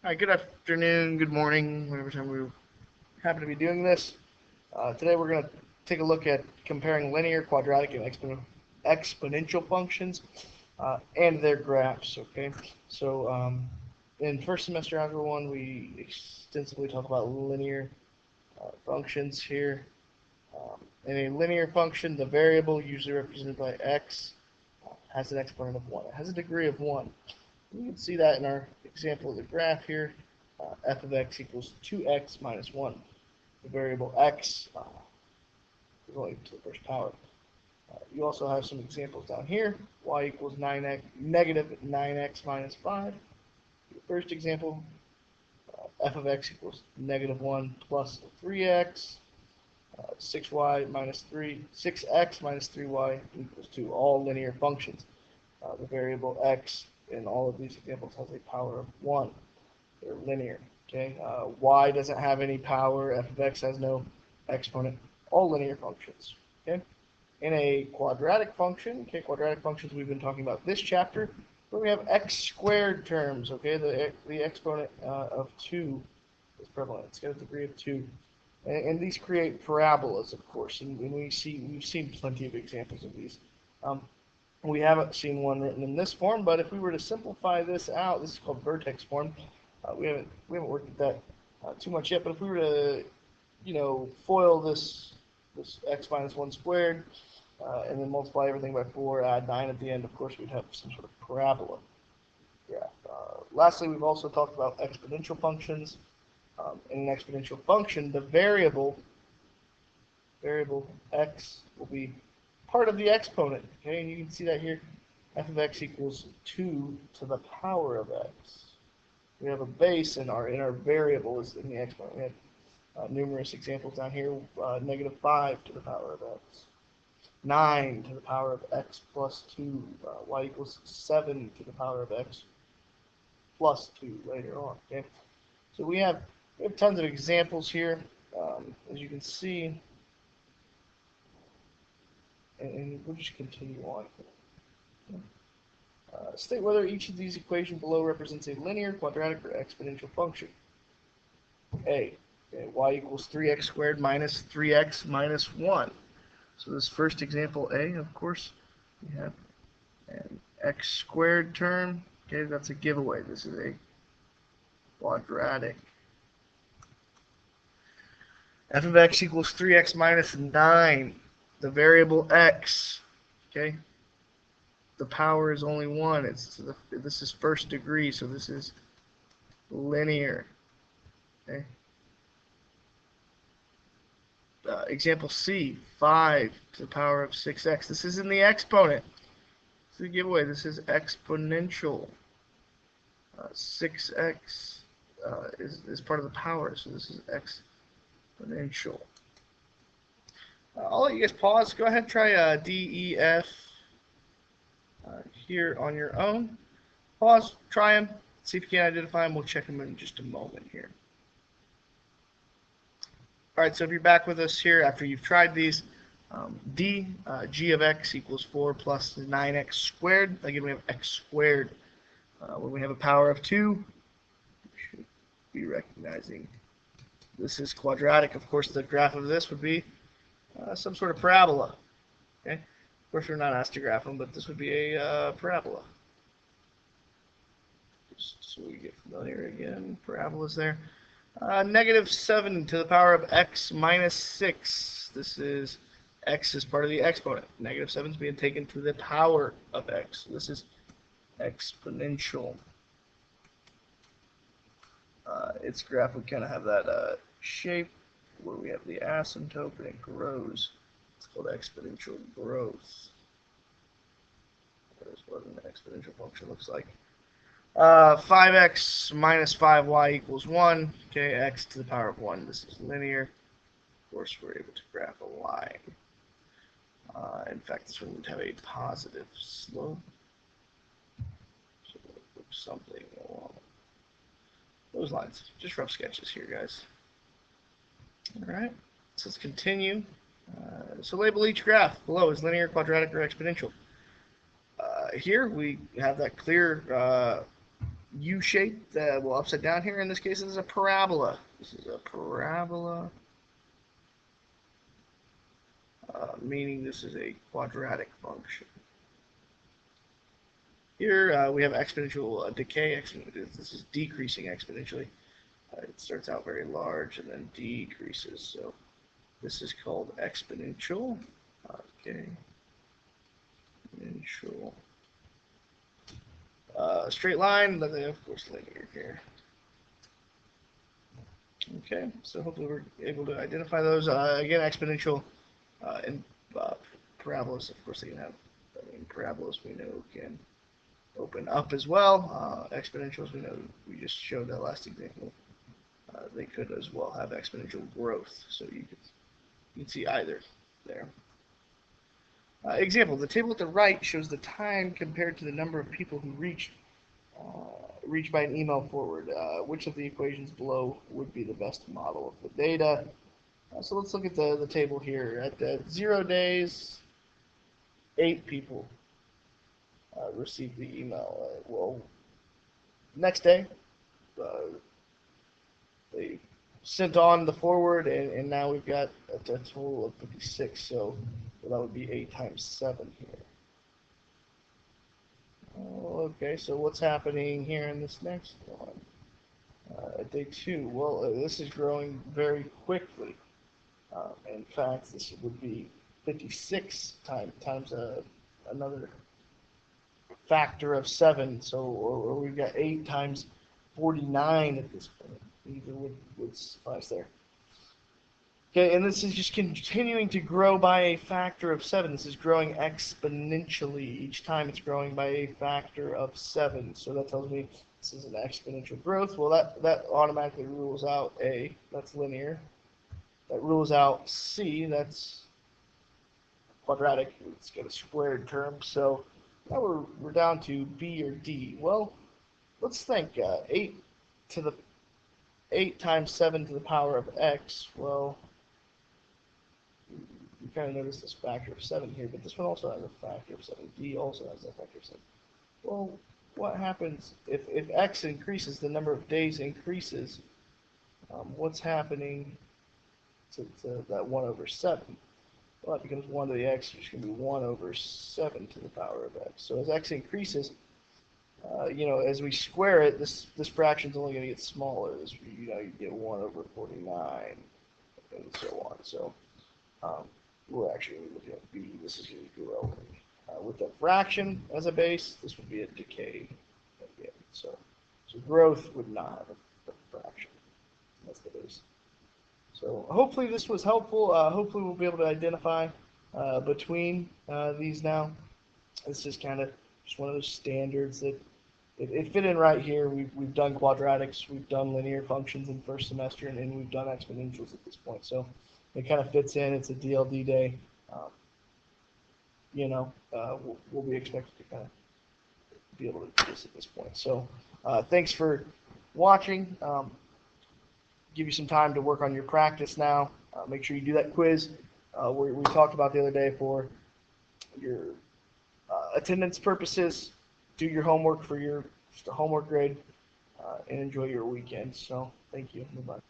Hi, good afternoon, good morning, whatever time we happen to be doing this. Today we're going to take a look at comparing linear, quadratic, and exponential functions and their graphs. Okay, so in first semester algebra 1, we extensively talk about linear functions here. In a linear function, the variable, usually represented by x, has an exponent of 1. It has a degree of 1. You can see that in our example of the graph here. F of x equals 2x minus 1. The variable x is only to the first power. You also have some examples down here. Y equals negative 9x minus 5. The first example, f of x equals negative 1 plus 3x. 6x minus 3y equals 2. All linear functions. The variable x in all of these examples has a power of 1. They're linear. Okay, y doesn't have any power. F of x has no exponent. All linear functions. Okay, in a quadratic function, quadratic functions we've been talking about this chapter, where we have x squared terms. Okay, the exponent of 2 is prevalent. It's got a degree of 2, and these create parabolas, of course, and we've seen plenty of examples of these. We haven't seen one written in this form, but if we were to simplify this out, this is called vertex form. We haven't worked at that too much yet. But if we were to, FOIL this x minus 1 squared, and then multiply everything by 4, add 9 at the end, of course we'd have some sort of parabola graph. Lastly, we've also talked about exponential functions. In an exponential function, the variable x will be part of the exponent. Okay, and you can see that here. F of x equals 2 to the power of x. We have a base, and our variable is in the exponent. We have numerous examples down here. Negative 5 to the power of x. 9 to the power of x plus 2. Y equals 7 to the power of x plus 2 later on. Okay, so we have tons of examples here, as you can see. And we'll just continue on. State whether each of these equations below represents a linear, quadratic, or exponential function. A. Okay, y equals 3x squared minus 3x minus 1. So this first example, A, of course, we have an x squared term. Okay, that's a giveaway. This is a quadratic. F of x equals 3x minus 9. The variable x, okay, the power is only 1. This is first degree, so this is linear. Okay. Example C, 5 to the power of 6x. This is in the exponent. This is a giveaway. This is exponential. 6x is part of the power, so this is exponential. I'll let you guys pause. Go ahead and try D, E, F here on your own. Pause, try them, see if you can identify them. We'll check them in just a moment here. All right, so if you're back with us here after you've tried these, D, G of x equals 4 plus 9x squared. Again, we have x squared. When we have a power of 2, we should be recognizing this is quadratic. Of course, the graph of this would be some sort of parabola. Okay, of course we're not asked to graph them, but this would be a parabola. Just so we get familiar again, parabolas there. Negative 7 to the power of x minus 6. This is x is part of the exponent. Negative 7 is being taken to the power of x. So this is exponential. Its graph would kind of have that shape where we have the asymptote and it grows. It's called exponential growth. There's what an exponential function looks like. 5x minus 5y equals 1. Okay, x to the power of 1. This is linear. Of course, we're able to graph a line. In fact, this one would have a positive slope. So we'll put something along those lines. Just rough sketches here, guys. All right, so let's continue. So label each graph below as linear, quadratic, or exponential. Here we have that clear U shape, well, upside down here. In this case, this is a parabola. This is a parabola, meaning this is a quadratic function. Here we have exponential decay. This is decreasing exponentially. It starts out very large and then decreases. So this is called exponential. Okay. Exponential. Straight line, but then of course linear here. Okay, so hopefully we're able to identify those. Again, exponential and parabolas, of course, they can have, parabolas we know can open up as well. Exponentials, we know, we just showed that last example. They could as well have exponential growth, so you can see either there. Example, the table at the right shows the time compared to the number of people who reached by an email forward. Which of the equations below would be the best model of the data? So let's look at the table here. At 0 days, 8 people received the email. Well, next day, they sent on the forward, and now we've got a total of 56. So that would be 8 times 7 here. Okay, so what's happening here in this next one? At day 2, well, this is growing very quickly. In fact, this would be 56 times another factor of 7. So or we've got 8 times 49 at this point. Either would suffice there. Okay, and this is just continuing to grow by a factor of 7. This is growing exponentially. Each time it's growing by a factor of 7. So that tells me this is an exponential growth. Well, that automatically rules out A. That's linear. That rules out C. That's quadratic. It's got a squared term. So now we're down to B or D. Well, let's think. 8 times 7 to the power of x. Well, you kind of notice this factor of 7 here, but this one also has a factor of 7. D also has a factor of 7. Well, what happens if x increases, the number of days increases? What's happening to that 1 over 7? Well, that becomes 1 to the x, which can be 1 over 7 to the power of x. So as x increases, as we square it, this fraction is only going to get smaller. You get 1 over 49, and so on. So we're actually looking at B. This is going to grow. With a fraction as a base, this would be a decay again. So growth would not have a fraction. That's the base. So hopefully this was helpful. Hopefully we'll be able to identify between these now. This is kind of just one of those standards that it fit in right here. We've done quadratics, we've done linear functions in first semester, and we've done exponentials at this point. So it kind of fits in. It's a DLD day. We'll be expected to kind of be able to do this at this point. So thanks for watching. Give you some time to work on your practice now. Make sure you do that quiz we talked about the other day for your attendance purposes. Do your homework for your homework grade and enjoy your weekend. So thank you. Bye-bye.